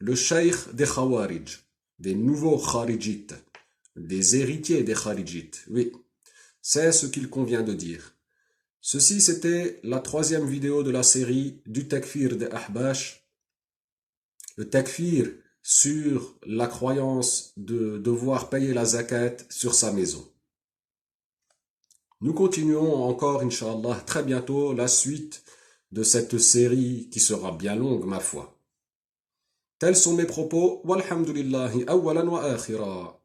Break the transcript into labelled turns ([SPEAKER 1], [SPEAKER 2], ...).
[SPEAKER 1] le cheikh des Khawarij, des nouveaux Kharijites, des héritiers des Kharijites. Oui, c'est ce qu'il convient de dire. Ceci, c'était la 3e vidéo de la série du takfir des Ahbash. Le takfir sur la croyance de devoir payer la zakat sur sa maison. Nous continuons encore, Inch'Allah, très bientôt la suite de cette série qui sera bien longue, ma foi. Tels sont mes propos. Walhamdulillahi awwalan wa akhira.